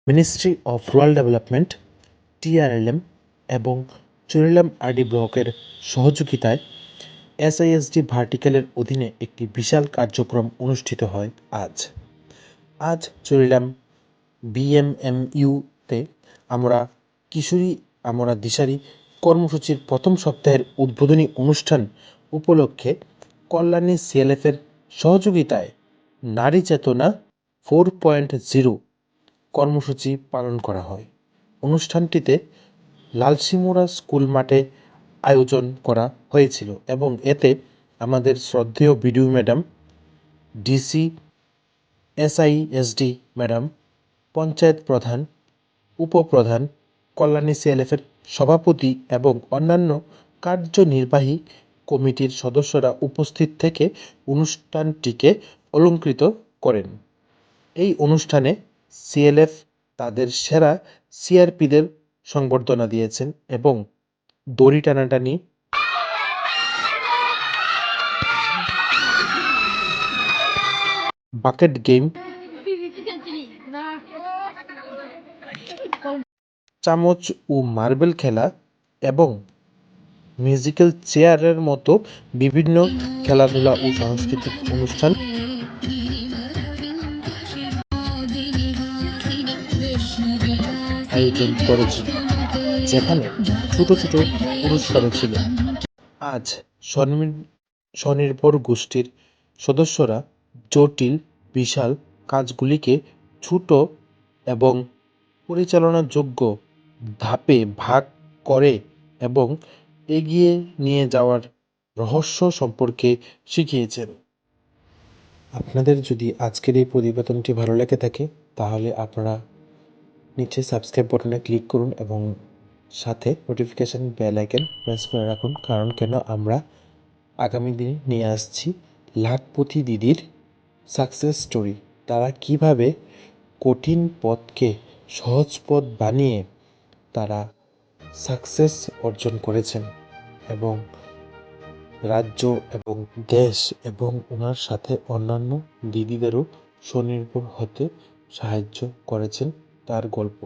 Ministry of rural development TRLM এবং চুরিলাম RD ব্লকের সহযোগিতায় SISD ভার্টিক্যালের অধীনে একটি বিশাল কার্যক্রম অনুষ্ঠিত হয় আজ চুরিলাম BMMU-তে আমরা কিশোরী আমরা দিশারি কর্মসূচির প্রথম সপ্তাহের উদ্বোধনী অনুষ্ঠান উপলক্ষে কল্যাণী CLF-এর সহযোগিতায় নারী চেতনা 4.0 কর্মসূচি পালন করা হয়। অনুষ্ঠানটিতে লালসিমুড়া স্কুল মাঠে আয়োজন করা হয়েছিল এবং এতে আমাদের শ্রদ্ধেয় BDO madam, DC, SISD madam, panchayat প্রধান, উপপ্রধান, কল্যাণী CLF-এর সভাপতি এবং অন্যান্য কার্যনির্বাহী কমিটির সদস্যরা উপস্থিত থেকে অনুষ্ঠানটিকে অলংকৃত করেন। এই অনুষ্ঠানে CLF তাদের সেরা CRP-দের সংবর্ধনা দিয়েছেন এবং দড়ি টানাটানি, বাকেট গেম, চামচ ও মার্বেল খেলা এবং মিউজিক্যাল চেয়ারের মতো বিভিন্ন খেলাধুলা ও সাংস্কৃতিক অনুষ্ঠান আয়োজন করেছিল, যেখানে ছোট ছোট পুরস্কারও ছিল। আজ স্বনির্ভর গোষ্ঠীর সদস্যরা জটিল বিশাল কাজগুলিকে ছোট এবং পরিচালনাযোগ্য ধাপে ভাগ করে এবং এগিয়ে নিয়ে যাওয়ার রহস্য সম্পর্কে শিখিয়েছেন। আপনাদের যদি আজকের এই প্রতিবেদনটি ভালো লেগে থাকে তাহলে আপনারা নিচে সাবস্ক্রাইব বাটনে ক্লিক করুন এবং সাথে নোটিফিকেশান বেল আইকন প্রেস করে রাখুন, কারণ কেন আমরা আগামী দিনে নিয়ে আসছি লাখপতি দিদির সাকসেস স্টোরি। তারা কিভাবে কঠিন পথকে সহজ পথ বানিয়ে তারা সাকসেস অর্জন করেছেন এবং রাজ্য এবং দেশ এবং ওনার সাথে অন্যান্য দিদিদেরও স্বনির্ভর হতে সাহায্য করেছেন তার গল্প।